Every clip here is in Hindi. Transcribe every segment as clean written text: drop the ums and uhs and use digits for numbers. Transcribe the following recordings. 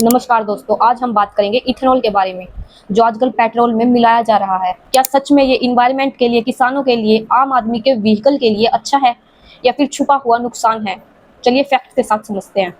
नमस्कार दोस्तों, आज हम बात करेंगे इथेनॉल के बारे में, जो आजकल पेट्रोल में मिलाया जा रहा है। क्या सच में ये इन्वायरमेंट के लिए, किसानों के लिए, आम आदमी के व्हीकल के लिए अच्छा है या फिर छुपा हुआ नुकसान है? चलिए फैक्ट के साथ समझते हैं।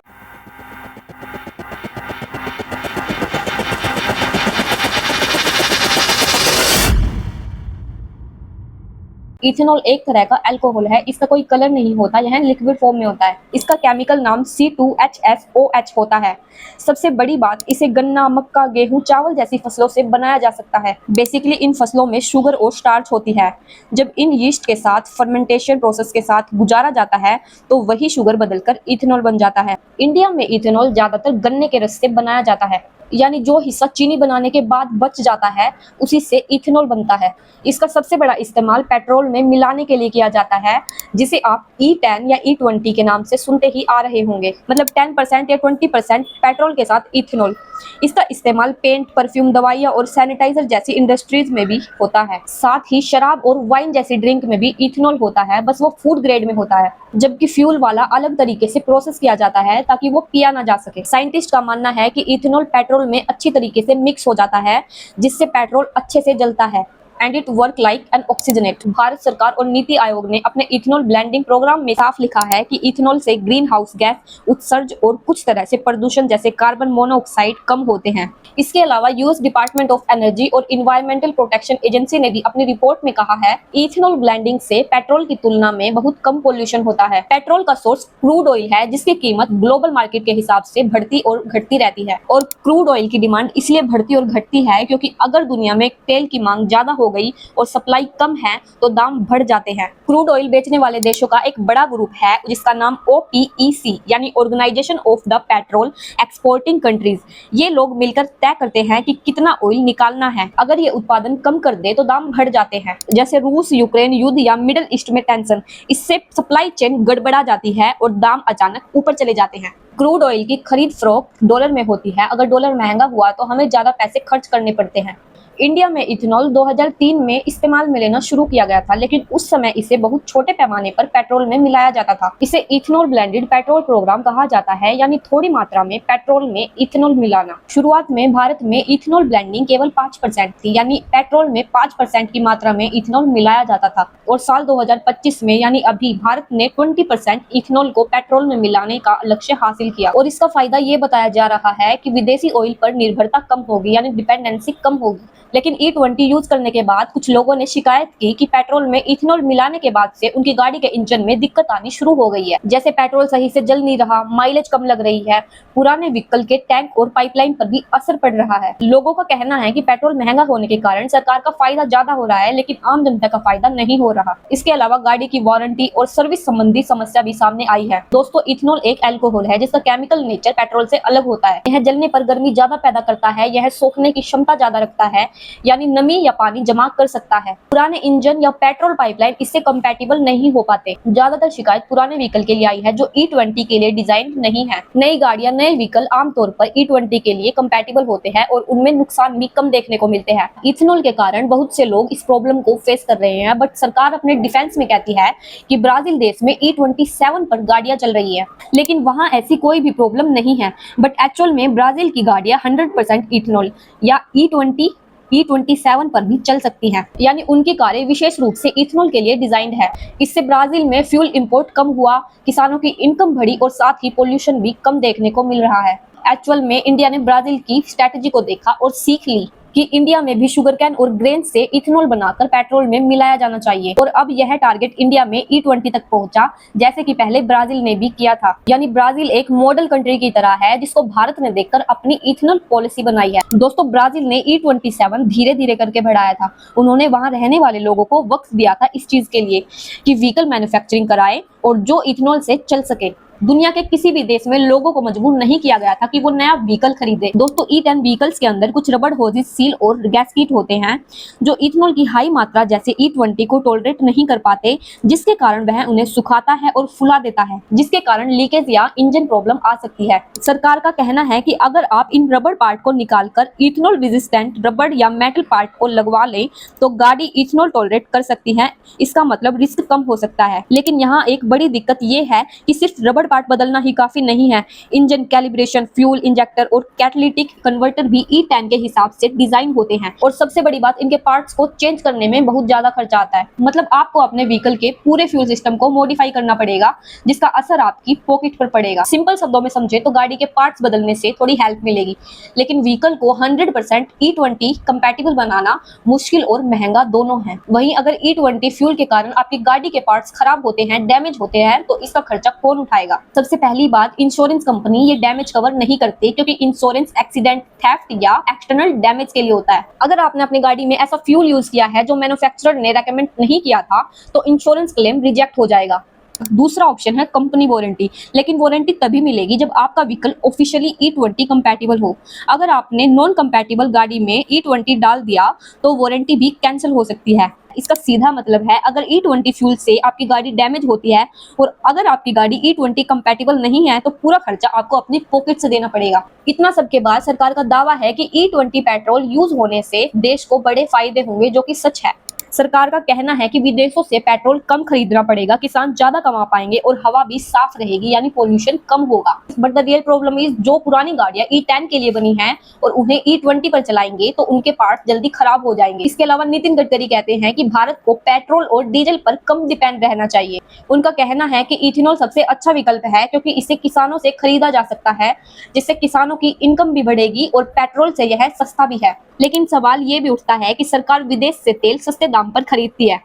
इथेनॉल एक तरह का अल्कोहल है। इसका कोई कलर नहीं होता, यह लिक्विड फॉर्म में होता है। इसका केमिकल नाम C2H6OH होता है। सबसे बड़ी बात, इसे गन्ना, मक्का, गेहूं, चावल जैसी फसलों से बनाया जा सकता है। बेसिकली इन फसलों में शुगर और स्टार्च होती है। जब इन यीस्ट के साथ फर्मेंटेशन प्रोसेस के साथ गुजारा जाता है तो वही शुगर बदलकर इथेनॉल बन जाता है। इंडिया में इथेनॉल ज्यादातर गन्ने के रस से बनाया जाता है, यानी जो हिस्सा चीनी बनाने के बाद बच जाता है उसी से इथेनॉल बनता है। इसका सबसे बड़ा इस्तेमाल पेट्रोल में मिलाने के लिए किया जाता है, जिसे आप E10 या E20 के नाम से सुनते ही आ रहे होंगे। मतलब 10% या 20% पेट्रोल के साथ इथेनॉल। इसका इस्तेमाल पेंट, परफ्यूम, दवाइयाँ और सैनिटाइजर जैसी इंडस्ट्रीज में भी होता है। साथ ही शराब और वाइन जैसी ड्रिंक में भी इथेनॉल होता है, बस वो फूड ग्रेड में होता है, जबकि फ्यूल वाला अलग तरीके से प्रोसेस किया जाता है ताकि वो पिया ना जा सके। साइंटिस्ट का मानना है कि इथेनॉल पेट्रोल में अच्छी तरीके से मिक्स हो जाता है, जिससे पेट्रोल अच्छे से जलता है and it work like an oxygenate. Bharat सरकार और नीति आयोग ने अपने इथेनॉल ब्लेंडिंग प्रोग्राम में साफ लिखा है कि इथेनॉल से ग्रीन हाउस गैस उत्सर्ज और कुछ तरह से प्रदूषण जैसे कार्बन मोनोऑक्साइड कम होते हैं। इसके अलावा यूएस डिपार्टमेंट ऑफ एनर्जी और इन्वायरमेंटल प्रोटेक्शन एजेंसी ने भी अपनी रिपोर्ट में कहा है, इथेनॉल ब्लेंडिंग से पेट्रोल की तुलना में बहुत कम पोल्यूशन होता है। पेट्रोल का सोर्स क्रूड ऑयल है, जिसकी कीमत ग्लोबल मार्केट के हिसाब से बढ़ती और घटती रहती है। और क्रूड ऑयल की डिमांड इसलिए बढ़ती और घटती है क्योंकि अगर दुनिया में तेल की मांग ज्यादा हो गई और सप्लाई कम है तो दाम बढ़ जाते हैं। क्रूड ऑयल बेचने वाले देशों का एक बड़ा ग्रुप है जिसका नाम OPEC यानी organisation of the petrol exporting countries. ये लोग मिलकर तय करते हैं कि कितना ऑयल निकालना है। अगर ये उत्पादन कम कर दे तो दाम बढ़ जाते हैं। जैसे रूस यूक्रेन युद्ध या मिडिल ईस्ट में टेंशन, इससे सप्लाई चेन गड़बड़ा जाती है और दाम अचानक ऊपर चले जाते हैं। क्रूड ऑयल की खरीद फरोख्त डॉलर में होती है। अगर डॉलर महंगा हुआ तो हमें ज्यादा पैसे खर्च करने पड़ते हैं। इंडिया में इथेनॉल 2003 में इस्तेमाल में लेना शुरू किया गया था, लेकिन उस समय इसे बहुत छोटे पैमाने पर पेट्रोल में मिलाया जाता था। इसे इथेनॉल ब्लेंडेड पेट्रोल प्रोग्राम कहा जाता है, यानी थोड़ी मात्रा में पेट्रोल में इथेनॉल मिलाना। शुरुआत में भारत में इथेनॉल ब्लेंडिंग केवल 5% थी, यानी पेट्रोल में 5% की मात्रा में इथेनॉल मिलाया जाता था। और साल 2025 में यानी अभी भारत ने 20% इथेनॉल को पेट्रोल में मिलाने का लक्ष्य हासिल किया। और इसका फायदा ये बताया जा रहा है कि विदेशी ऑयल पर निर्भरता कम होगी, यानी डिपेंडेंसी कम होगी। लेकिन E20 यूज करने के बाद कुछ लोगों ने शिकायत की कि पेट्रोल में इथेनॉल मिलाने के बाद से उनकी गाड़ी के इंजन में दिक्कत आनी शुरू हो गई है। जैसे पेट्रोल सही से जल नहीं रहा, माइलेज कम लग रही है, पुराने व्हीकल के टैंक और पाइपलाइन पर भी असर पड़ रहा है। लोगों का कहना है कि पेट्रोल महंगा होने के कारण सरकार का फायदा ज्यादा हो रहा है, लेकिन आम जनता का फायदा नहीं हो रहा। इसके अलावा गाड़ी की वारंटी और सर्विस संबंधी समस्या भी सामने आई है। दोस्तों, इथेनॉल एक अल्कोहल है जिसका केमिकल नेचर पेट्रोल से अलग होता है। यह जलने पर गर्मी ज्यादा पैदा करता है, यह सोखने की क्षमता ज्यादा रखता है, यानी नमी या पानी जमा कर सकता है। पुराने इंजन या पेट्रोल पाइपलाइन इससे कंपैटिबल नहीं हो पाते। ज्यादातर शिकायत पुराने व्हीकल के लिए आई है जो E20 के लिए डिजाइन नहीं है। नई गाड़ियां, नए व्हीकल आमतौर पर E20 के लिए कंपैटिबल होते हैं और उनमें नुकसान भी कम देखने को मिलते हैं। इथेनॉल के कारण बहुत से लोग इस प्रॉब्लम को फेस कर रहे हैं, बट सरकार अपने डिफेंस में कहती है कि ब्राजील देश में E27 पर गाड़ियां चल रही है, लेकिन वहां ऐसी कोई भी प्रॉब्लम नहीं है। बट एक्चुअल में ब्राजील की गाड़ियां 100% इथेनॉल या E27 पर भी चल सकती हैं, यानी उनकी कारें विशेष रूप से इथेनॉल के लिए डिजाइंड है। इससे ब्राजील में फ्यूल इंपोर्ट कम हुआ, किसानों की इनकम बढ़ी और साथ ही पोल्यूशन भी कम देखने को मिल रहा है। एक्चुअल में इंडिया ने ब्राजील की स्ट्रेटेजी को देखा और सीख ली कि इंडिया में भी शुगर कैन और ग्रेन से इथेनॉल बनाकर पेट्रोल में मिलाया जाना चाहिए। और अब यह टारगेट इंडिया में E20 तक पहुंचा, जैसे कि पहले ब्राजील ने भी किया था। यानी ब्राजील एक मॉडल कंट्री की तरह है जिसको भारत ने देखकर अपनी इथेनॉल पॉलिसी बनाई है। दोस्तों, ब्राजील ने E27 धीरे धीरे करके बढ़ाया था। उन्होंने वहां रहने वाले लोगों को वक्त दिया था इस चीज के लिए कि व्हीकल मैन्युफैक्चरिंग कराए और जो इथेनॉल से चल सके। दुनिया के किसी भी देश में लोगों को मजबूर नहीं किया गया था कि वो नया व्हीकल खरीदे। दोस्तों, E10 व्हीकल्स के अंदर कुछ रबड़ होजिस, सील और गैस्कीट होते हैं जो इथेनॉल की हाई मात्रा जैसे E20 को टॉलरेट नहीं कर पाते, जिसके कारण वह उन्हें सुखाता है और फुला देता है, जिसके कारण लीकेज या इंजन प्रॉब्लम आ सकती है। सरकार का कहना है कि अगर आप इन रबड़ पार्ट को निकालकर इथेनॉल रेजिस्टेंट रबड़ या मेटल पार्ट को लगवा ले तो गाड़ी इथेनॉल टॉलरेट कर सकती है। इसका मतलब रिस्क कम हो सकता है। लेकिन यहाँ एक बड़ी दिक्कत ये है कि सिर्फ रबड़ ऊबड़ पार्ट बदलना ही काफी नहीं है, इंजन कैलिब्रेशन, फ्यूल इंजेक्टर और कैटलिटिक कन्वर्टर भी E10 के हिसाब से डिजाइन होते हैं। और सबसे बड़ी बात, इनके पार्ट्स को चेंज करने में बहुत ज्यादा खर्चा आता है। मतलब आपको अपने व्हीकल के पूरे फ्यूल सिस्टम को मॉडिफाई करना पड़ेगा, जिसका असर आपकी पॉकेट पर पड़ेगा। सिंपल शब्दों में समझे तो गाड़ी के पार्ट्स बदलने से थोड़ी हेल्प मिलेगी, लेकिन व्हीकल को 100% E20 कंपैटिबल बनाना मुश्किल और महंगा दोनों है। वहीं अगर E20 फ्यूल के कारण आपकी गाड़ी के पार्ट्स खराब होते हैं, डैमेज होते हैं, तो इसका खर्चा कौन उठाएगा? सबसे पहली बात, इंश्योरेंस कंपनी ये डैमेज कवर नहीं करती, क्योंकि इंश्योरेंस एक्सीडेंट, थेफ्ट या एक्सटर्नल डैमेज के लिए होता है। अगर आपने अपनी गाड़ी में ऐसा फ्यूल यूज किया है जो मैन्युफैक्चरर ने रेकमेंड नहीं किया था, तो इंश्योरेंस क्लेम रिजेक्ट हो जाएगा। दूसरा ऑप्शन है कंपनी वारंटी, लेकिन वारंटी तभी मिलेगी जब आपका व्हीकल ऑफिशियली E20 कंपैटिबल हो। अगर आपने नॉन कंपैटिबल गाड़ी में E20 डाल दिया तो वारंटी भी कैंसिल हो सकती है। इसका सीधा मतलब है, अगर E20 फ्यूल से आपकी गाड़ी डैमेज होती है और अगर आपकी गाड़ी E20 कंपैटिबल नहीं है, तो पूरा खर्चा आपको अपनी पॉकेट से देना पड़ेगा। इतना सब के बाद सरकार का दावा है कि E20 पेट्रोल यूज होने से देश को बड़े फायदे होंगे, जो कि सच है। सरकार का कहना है कि विदेशों से पेट्रोल कम खरीदना पड़ेगा, किसान ज्यादा कमा पाएंगे और हवा भी साफ रहेगी, यानी पोल्यूशन कम होगा। But the real problem is, जो पुरानी गाड़ियां E10 के लिए बनी हैं और उन्हें E20 पर चलाएंगे तो उनके पार्ट्स जल्दी खराब हो जाएंगे। इसके अलावा नितिन गडकरी कहते हैं कि भारत को पेट्रोल और डीजल पर कम डिपेंड रहना चाहिए। उनका कहना है कि इथेनॉल सबसे अच्छा विकल्प है, क्योंकि इसे किसानों से खरीदा जा सकता है, जिससे किसानों की इनकम भी बढ़ेगी और पेट्रोल से यह सस्ता भी है। लेकिन सवाल ये भी उठता है कि सरकार विदेश से तेल सस्ते दाम पर खरीदती है,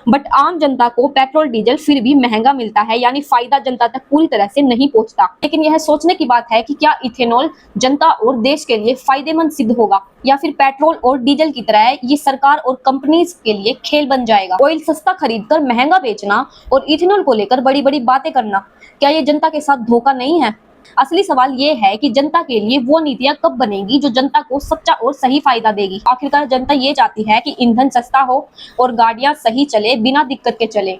बट आम जनता को पेट्रोल डीजल फिर भी महंगा मिलता है, यानी फायदा जनता तक पूरी तरह से नहीं पहुंचता। लेकिन यह सोचने की बात है कि क्या इथेनॉल जनता और देश के लिए फायदेमंद सिद्ध होगा, या फिर पेट्रोल और डीजल की तरह ये सरकार और कंपनीज के लिए खेल बन जाएगा। ऑयल सस्ता खरीदकर महंगा बेचना और इथेनॉल को लेकर बड़ी बड़ी बातें करना, क्या ये जनता के साथ धोखा नहीं है? असली सवाल ये है कि जनता के लिए वो नीतियां कब बनेगी जो जनता को सच्चा और सही फायदा देगी। आखिरकार जनता ये चाहती है कि ईंधन सस्ता हो और गाड़ियां सही चले, बिना दिक्कत के चले।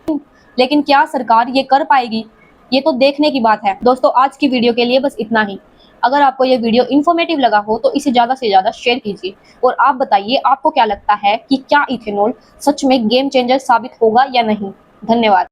लेकिन क्या सरकार ये कर पाएगी? ये तो देखने की बात है। दोस्तों, आज की वीडियो के लिए बस इतना ही। अगर आपको ये वीडियो इन्फॉर्मेटिव लगा हो तो इसे ज्यादा से ज्यादा शेयर कीजिए और आप बताइए आपको क्या लगता है कि क्या इथेनॉल सच में गेम चेंजर साबित होगा या नहीं। धन्यवाद।